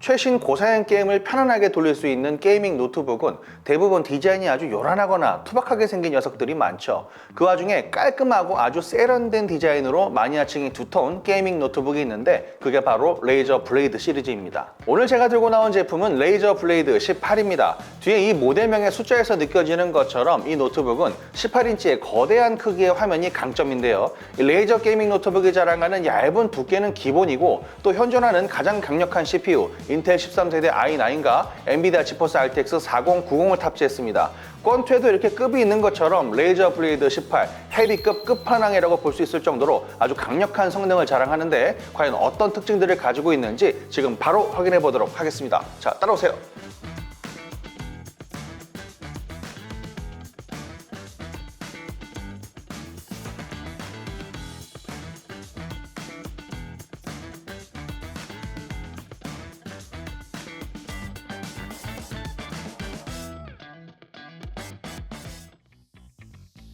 최신 고사양 게임을 편안하게 돌릴 수 있는 게이밍 노트북은 대부분 디자인이 아주 요란하거나 투박하게 생긴 녀석들이 많죠. 그 와중에 깔끔하고 아주 세련된 디자인으로 마니아층이 두터운 게이밍 노트북이 있는데 그게 바로 레이저 블레이드 시리즈입니다. 오늘 제가 들고 나온 제품은 레이저 블레이드 18입니다. 뒤에 이 모델명의 숫자에서 느껴지는 것처럼 이 노트북은 18인치의 거대한 크기의 화면이 강점인데요. 이 레이저 게이밍 노트북이 자랑하는 얇은 두께는 기본이고 또 현존하는 가장 강력한 CPU 인텔 13세대 i9과 엔비디아 지포스 RTX 4090을 탑재했습니다. 권투에도 이렇게 급이 있는 것처럼 레이저 블레이드 18 헤비급 끝판왕이라고 볼 수 있을 정도로 아주 강력한 성능을 자랑하는데 과연 어떤 특징들을 가지고 있는지 지금 바로 확인해 보도록 하겠습니다. 자, 따라오세요.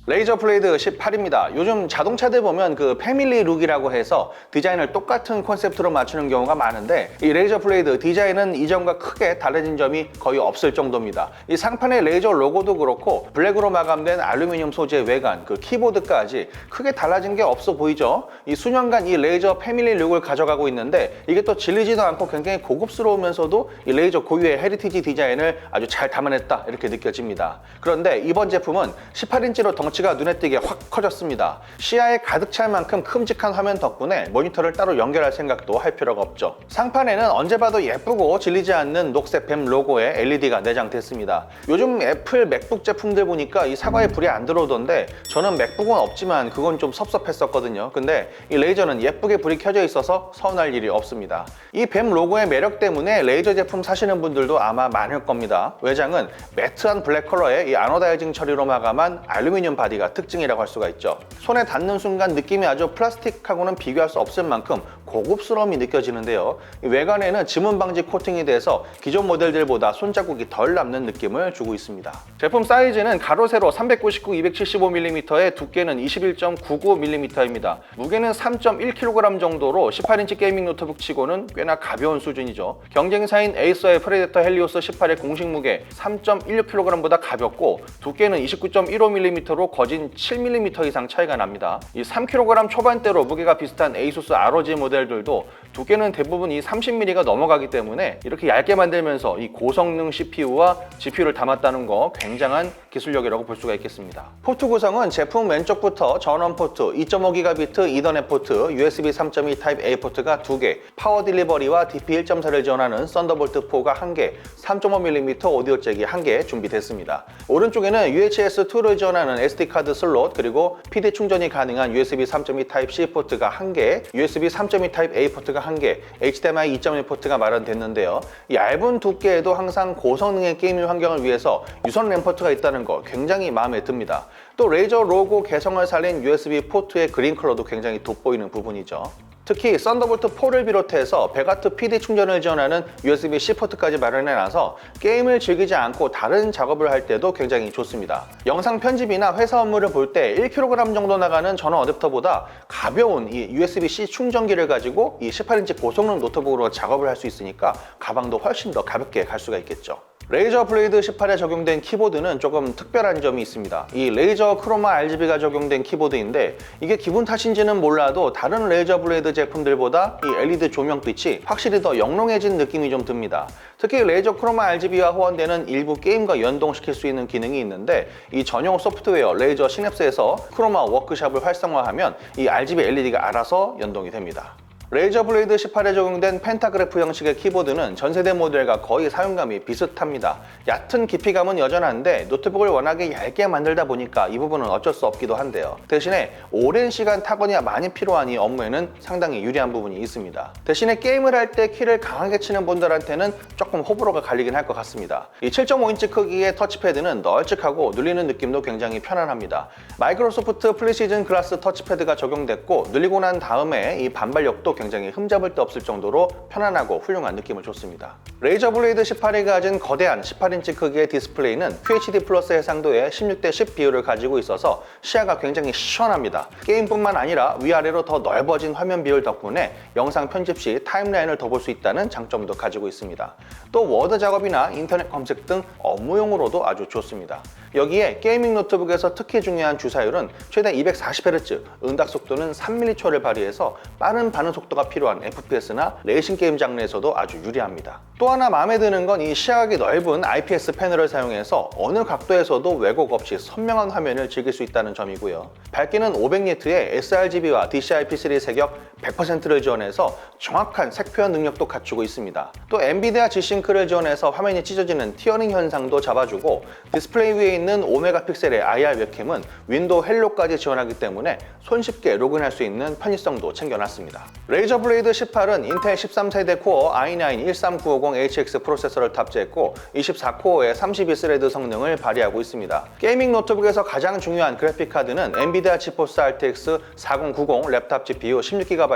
레이저 블레이드 18입니다. 요즘 자동차들 보면 그 패밀리 룩이라고 해서 디자인을 똑같은 컨셉트로 맞추는 경우가 많은데 이 레이저 블레이드 디자인은 이전과 크게 달라진 점이 거의 없을 정도입니다. 이 상판의 레이저 로고도 그렇고 블랙으로 마감된 알루미늄 소재 외관, 그 키보드까지 크게 달라진 게 없어 보이죠? 이 수년간 이 레이저 패밀리 룩을 가져가고 있는데 이게 또 질리지도 않고 굉장히 고급스러우면서도 이 레이저 고유의 헤리티지 디자인을 아주 잘 담아냈다 이렇게 느껴집니다. 그런데 이번 제품은 18인치로 덩치가 눈에 띄게 확 커졌습니다. 시야에 가득 찰 만큼 큼직한 화면 덕분에 모니터를 따로 연결할 생각도 할 필요가 없죠. 상판에는 언제 봐도 예쁘고 질리지 않는 녹색 뱀 로고의 LED가 내장됐습니다. 요즘 애플 맥북 제품들 보니까 이 사과에 불이 안 들어오던데 저는 맥북은 없지만 그건 좀 섭섭했었거든요. 근데 이 레이저는 예쁘게 불이 켜져 있어서 서운할 일이 없습니다. 이 뱀 로고의 매력 때문에 레이저 제품 사시는 분들도 아마 많을 겁니다. 외장은 매트한 블랙 컬러의 이 아노다이징 처리로 마감한 알루미늄 바디가 특징이라고 할 수가 있죠. 손에 닿는 순간 느낌이 아주 플라스틱하고는 비교할 수 없을 만큼 고급스러움이 느껴지는데요. 이 외관에는 지문 방지 코팅이 돼서 기존 모델들보다 손자국이 덜 남는 느낌을 주고 있습니다. 제품 사이즈는 가로 세로 399, 275mm에 두께는 21.99mm입니다. 무게는 3.1kg 정도로 18인치 게이밍 노트북 치고는 꽤나 가벼운 수준이죠. 경쟁사인 에이서의 프레데터 헬리오스 18의 공식 무게 3.16kg보다 가볍고 두께는 29.15mm로 거진 7mm 이상 차이가 납니다. 이 3kg 초반대로 무게가 비슷한 에이수스 ROG 모델들도 두께는 대부분 이 30mm가 넘어가기 때문에 이렇게 얇게 만들면서 이 고성능 CPU와 GPU를 담았다는 거 굉장한 기술력이라고 볼 수가 있겠습니다. 포트 구성은 제품 왼쪽부터 전원 포트, 2.5GB 이더넷 포트, USB 3.2 타입 A 포트가 2개, 파워 딜리버리와 DP1.4를 지원하는 썬더볼트 4가 1개, 3.5mm 오디오 잭이 1개 준비됐습니다. 오른쪽에는 UHS-2를 지원하는 SD카드 슬롯, 그리고 PD 충전이 가능한 USB 3.2 타입 C 포트가 1개, USB 3.2 타입 A 포트가 1개, HDMI 2.1 포트가 마련됐는데요. 얇은 두께에도 항상 고성능의 게이밍 환경을 위해서 유선 램 포트가 있다는 거 굉장히 마음에 듭니다. 또 레이저 로고 개성을 살린 USB 포트의 그린 컬러도 굉장히 돋보이는 부분이죠. 특히 썬더볼트 4를 비롯해서 100W PD 충전을 지원하는 USB-C 포트까지 마련해놔서 게임을 즐기지 않고 다른 작업을 할 때도 굉장히 좋습니다. 영상 편집이나 회사 업무를 볼 때 1kg 정도 나가는 전원 어댑터보다 가벼운 이 USB-C 충전기를 가지고 이 18인치 고성능 노트북으로 작업을 할 수 있으니까 가방도 훨씬 더 가볍게 갈 수가 있겠죠. 레이저 블레이드 18에 적용된 키보드는 조금 특별한 점이 있습니다. 이 레이저 크로마 RGB가 적용된 키보드인데 이게 기분 탓인지는 몰라도 다른 레이저 블레이드 제품들보다 이 LED 조명빛이 확실히 더 영롱해진 느낌이 좀 듭니다. 특히 레이저 크로마 RGB와 호환되는 일부 게임과 연동시킬 수 있는 기능이 있는데 이 전용 소프트웨어 레이저 시냅스에서 크로마 워크샵을 활성화하면 이 RGB LED가 알아서 연동이 됩니다. 레이저 블레이드 18에 적용된 펜타그래프 형식의 키보드는 전세대 모델과 거의 사용감이 비슷합니다. 얕은 깊이감은 여전한데 노트북을 워낙에 얇게 만들다 보니까 이 부분은 어쩔 수 없기도 한데요. 대신에 오랜 시간 타건이 많이 필요한 이 업무에는 상당히 유리한 부분이 있습니다. 대신에 게임을 할 때 키를 강하게 치는 분들한테는 조금 호불호가 갈리긴 할 것 같습니다. 이 7.5인치 크기의 터치패드는 널찍하고 눌리는 느낌도 굉장히 편안합니다. 마이크로소프트 프리시즌 글라스 터치패드가 적용됐고 눌리고 난 다음에 이 반발력도 굉장히 흠잡을 데 없을 정도로 편안하고 훌륭한 느낌을 줬습니다. 레이저 블레이드 18이 가진 거대한 18인치 크기의 디스플레이는 QHD 플러스 해상도의 16:10 비율을 가지고 있어서 시야가 굉장히 시원합니다. 게임뿐만 아니라 위아래로 더 넓어진 화면 비율 덕분에 영상 편집 시 타임라인을 더 볼 수 있다는 장점도 가지고 있습니다. 또 워드 작업이나 인터넷 검색 등 업무용으로도 아주 좋습니다. 여기에 게이밍 노트북에서 특히 중요한 주사율은 최대 240Hz, 응답 속도는 3mH를 발휘해서 빠른 반응 속도가 필요한 FPS나 레이싱 게임 장르에서도 아주 유리합니다. 또 하나 마음에 드는 건 이 시야각이 넓은 IPS 패널을 사용해서 어느 각도에서도 왜곡 없이 선명한 화면을 즐길 수 있다는 점이고요. 밝기는 500니트에 sRGB와 DCI-P3 색역 100%를 지원해서 정확한 색 표현 능력도 갖추고 있습니다. 또 엔비디아 G-SYNC를 지원해서 화면이 찢어지는 티어링 현상도 잡아주고 디스플레이 위에 있는 5메가픽셀의 IR 웹캠은 윈도우 헬로까지 지원하기 때문에 손쉽게 로그인할 수 있는 편의성도 챙겨놨습니다. 레이저 블레이드 18은 인텔 13세대 코어 i9 13950HX 프로세서를 탑재했고 24코어의 32스레드 성능을 발휘하고 있습니다. 게이밍 노트북에서 가장 중요한 그래픽 카드는 엔비디아 지포스 RTX 4090 랩탑 GPU 16GB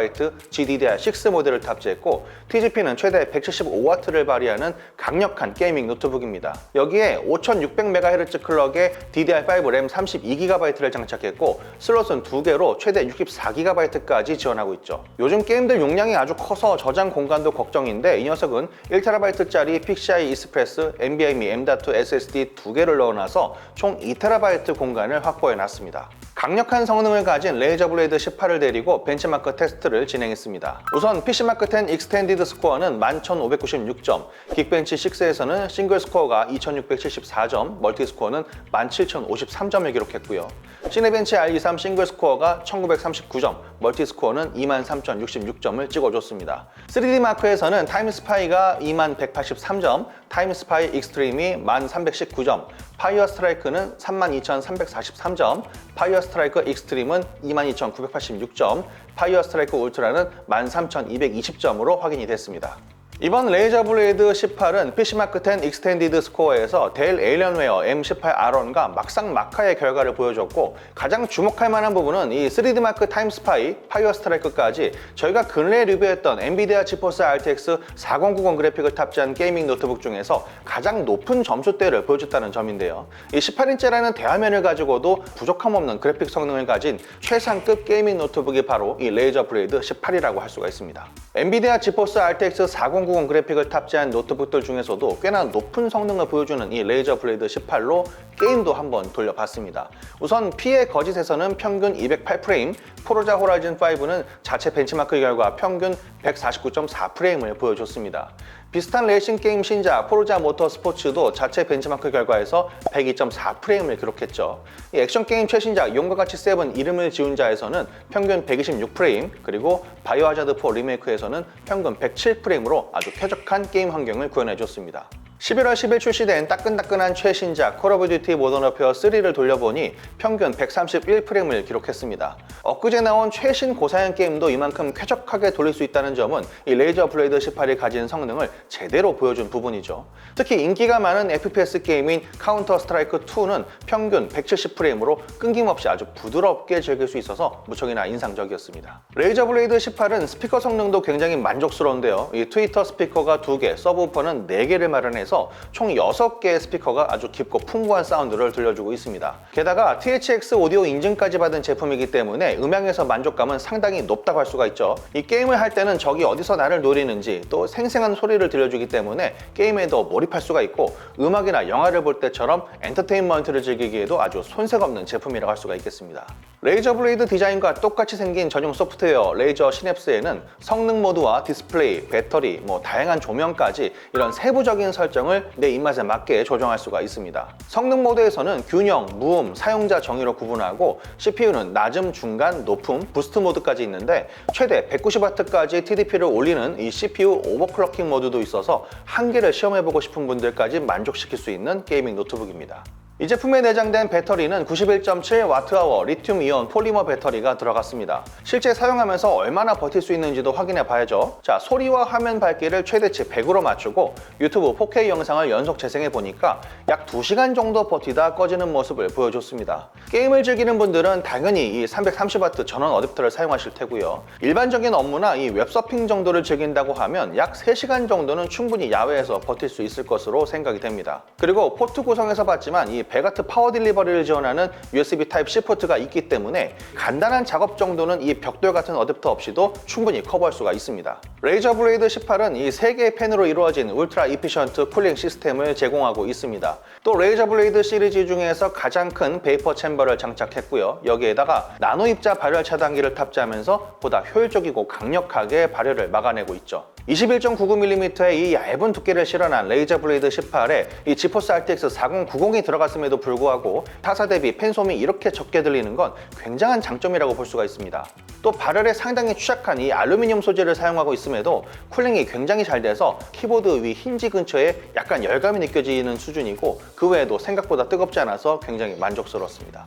GDDR6 모델을 탑재했고 TGP는 최대 175W를 발휘하는 강력한 게이밍 노트북입니다. 여기에 5600MHz 클럭의 DDR5 램 32GB를 장착했고 슬롯은 2개로 최대 64GB까지 지원하고 있죠. 요즘 게임들 용량이 아주 커서 저장 공간도 걱정인데 이 녀석은 1TB짜리 PCI Express, NVMe M.2 SSD 2개를 넣어놔서 총 2TB 공간을 확보해놨습니다. 강력한 성능을 가진 레이저 블레이드 18을 데리고 벤치마크 테스트를 진행했습니다. 우선 PC마크 10 익스텐디드 스코어는 11,596점, 긱벤치 6에서는 싱글 스코어가 2,674점, 멀티 스코어는 17,053점을 기록했고요. 시네벤치 R23 싱글 스코어가 1,939점, 멀티 스코어는 23,066점을 찍어줬습니다. 3D 마크에서는 타임스파이가 21,183점, 타임스파이 익스트림이 1,319점, 파이어 스트라이크는 32,343점, 파이어 스트라이크 익스트림은 22,986점, 파이어 스트라이크 울트라는 13,220점으로 확인이 됐습니다. 이번 레이저 블레이드 18은 PC마크 10 익스텐디드 스코어에서 델 에일리언웨어 M18R1과 막상막하의 결과를 보여줬고 가장 주목할 만한 부분은 이 3D 마크 타임스파이, 파이어 스트라이크까지 저희가 근래에 리뷰했던 엔비디아 지포스 RTX 4090 그래픽을 탑재한 게이밍 노트북 중에서 가장 높은 점수대를 보여줬다는 점인데요. 이 18인치라는 대화면을 가지고도 부족함 없는 그래픽 성능을 가진 최상급 게이밍 노트북이 바로 이 레이저 블레이드 18이라고 할 수가 있습니다. 엔비디아 지포스 RTX 4090 그래픽을 탑재한 노트북들 중에서도 꽤나 높은 성능을 보여주는 이 레이저 블레이드 18로 게임도 한번 돌려봤습니다. 우선 P의 거짓에서는 평균 208프레임, 포르자 호라이즌 5는 자체 벤치마크 결과 평균 149.4프레임을 보여줬습니다. 비슷한 레이싱 게임 신작 포르자 모터 스포츠도 자체 벤치마크 결과에서 102.4프레임을 기록했죠. 이 액션 게임 최신작 용과 같이 7 이름을 지운 자에서는 평균 126프레임, 그리고 바이오하자드 4 리메이크에서는 평균 107프레임으로 아주 쾌적한 게임 환경을 구현해줬습니다. 11월 10일 출시된 따끈따끈한 최신작 콜 오브 듀티 모던 워페어 3를 돌려보니 평균 131프레임을 기록했습니다. 엊그제 나온 최신 고사양 게임도 이만큼 쾌적하게 돌릴 수 있다는 점은 이 레이저 블레이드 18이 가진 성능을 제대로 보여준 부분이죠. 특히 인기가 많은 FPS 게임인 카운터 스트라이크 2는 평균 170프레임으로 끊김없이 아주 부드럽게 즐길 수 있어서 무척이나 인상적이었습니다. 레이저 블레이드 18은 스피커 성능도 굉장히 만족스러운데요. 이 트위터 스피커가 2개, 서브우퍼는 4개를 마련해서 총 6개의 스피커가 아주 깊고 풍부한 사운드를 들려주고 있습니다. 게다가 THX 오디오 인증까지 받은 제품이기 때문에 음향에서 만족감은 상당히 높다고 할 수가 있죠. 이 게임을 할 때는 적이 어디서 나를 노리는지 또 생생한 소리를 들려주기 때문에 게임에 더 몰입할 수가 있고 음악이나 영화를 볼 때처럼 엔터테인먼트를 즐기기에도 아주 손색 없는 제품이라고 할 수가 있겠습니다. 레이저 블레이드 디자인과 똑같이 생긴 전용 소프트웨어 레이저 시냅스에는 성능 모드와 디스플레이, 배터리, 다양한 조명까지 이런 세부적인 설정을 내 입맛에 맞게 조정할 수가 있습니다. 성능 모드에서는 균형, 무음, 사용자 정의로 구분하고 CPU는 낮음, 중간, 높음, 부스트 모드까지 있는데 최대 190W까지 TDP를 올리는 이 CPU 오버클럭킹 모드도 있어서 한계를 시험해보고 싶은 분들까지 만족시킬 수 있는 게이밍 노트북입니다. 이 제품에 내장된 배터리는 91.7Wh 리튬 이온 폴리머 배터리가 들어갔습니다. 실제 사용하면서 얼마나 버틸 수 있는지도 확인해 봐야죠. 자, 소리와 화면 밝기를 최대치 100으로 맞추고 유튜브 4K 영상을 연속 재생해 보니까 약 2시간 정도 버티다 꺼지는 모습을 보여줬습니다. 게임을 즐기는 분들은 당연히 이 330W 전원 어댑터를 사용하실 테고요. 일반적인 업무나 이 웹서핑 정도를 즐긴다고 하면 약 3시간 정도는 충분히 야외에서 버틸 수 있을 것으로 생각이 됩니다. 그리고 포트 구성에서 봤지만 이 배가트 파워 딜리버리를 지원하는 USB Type-C 포트가 있기 때문에 간단한 작업 정도는 이 벽돌 같은 어댑터 없이도 충분히 커버할 수가 있습니다. 레이저 블레이드 18은 이 3개의 팬으로 이루어진 울트라 이피션트 쿨링 시스템을 제공하고 있습니다. 또 레이저 블레이드 시리즈 중에서 가장 큰 베이퍼 챔버를 장착했고요. 여기에다가 나노 입자 발열 차단기를 탑재하면서 보다 효율적이고 강력하게 발열을 막아내고 있죠. 21.99mm의 이 얇은 두께를 실현한 레이저 블레이드 18에 이 지포스 RTX 4090이 들어갔음에도 불구하고 타사 대비 팬소음이 이렇게 적게 들리는 건 굉장한 장점이라고 볼 수가 있습니다. 또 발열에 상당히 취약한 이 알루미늄 소재를 사용하고 있음에도 쿨링이 굉장히 잘 돼서 키보드 위 힌지 근처에 약간 열감이 느껴지는 수준이고 그 외에도 생각보다 뜨겁지 않아서 굉장히 만족스럽습니다.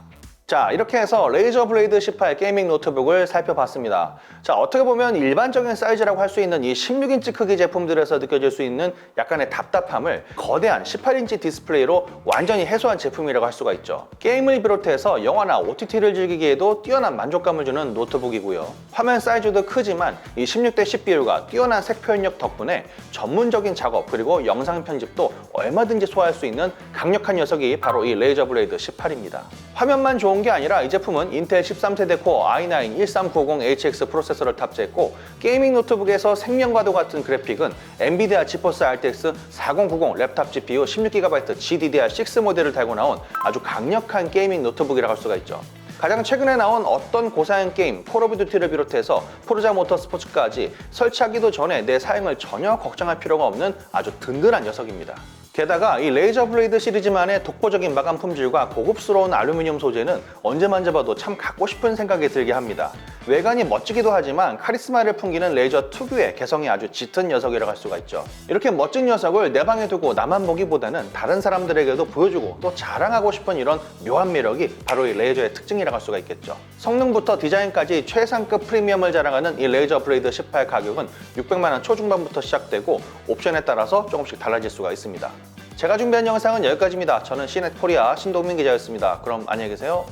자, 이렇게 해서 레이저 블레이드 18 게이밍 노트북을 살펴봤습니다. 자, 어떻게 보면 일반적인 사이즈라고 할 수 있는 이 16인치 크기 제품들에서 느껴질 수 있는 약간의 답답함을 거대한 18인치 디스플레이로 완전히 해소한 제품이라고 할 수가 있죠. 게임을 비롯해서 영화나 OTT를 즐기기에도 뛰어난 만족감을 주는 노트북이고요. 화면 사이즈도 크지만 이 16:10 비율과 뛰어난 색 표현력 덕분에 전문적인 작업 그리고 영상 편집도 얼마든지 소화할 수 있는 강력한 녀석이 바로 이 레이저 블레이드 18입니다. 화면만 좋은 게 아니라 이 제품은 인텔 13세대 코어 i9 1390HX 프로세서를 탑재했고 게이밍 노트북에서 생명과도 같은 그래픽은 엔비디아 지포스 RTX 4090 랩탑 GPU 16GB GDDR6 모델을 달고 나온 아주 강력한 게이밍 노트북이라고 할 수가 있죠. 가장 최근에 나온 어떤 고사양 게임, 콜 오브 듀티를 비롯해서 포르자 모터스포츠까지 설치하기도 전에 내 사용을 전혀 걱정할 필요가 없는 아주 든든한 녀석입니다. 게다가 이 레이저 블레이드 시리즈만의 독보적인 마감 품질과 고급스러운 알루미늄 소재는 언제 만져봐도 참 갖고 싶은 생각이 들게 합니다. 외관이 멋지기도 하지만 카리스마를 풍기는 레이저 특유의 개성이 아주 짙은 녀석이라고 할 수가 있죠. 이렇게 멋진 녀석을 내 방에 두고 나만 보기보다는 다른 사람들에게도 보여주고 또 자랑하고 싶은 이런 묘한 매력이 바로 이 레이저의 특징이라고 할 수가 있겠죠. 성능부터 디자인까지 최상급 프리미엄을 자랑하는 이 레이저 블레이드 18 가격은 600만 원 초중반부터 시작되고 옵션에 따라서 조금씩 달라질 수가 있습니다. 제가 준비한 영상은 여기까지입니다. 저는 CNET 코리아 신동민 기자였습니다. 그럼 안녕히 계세요.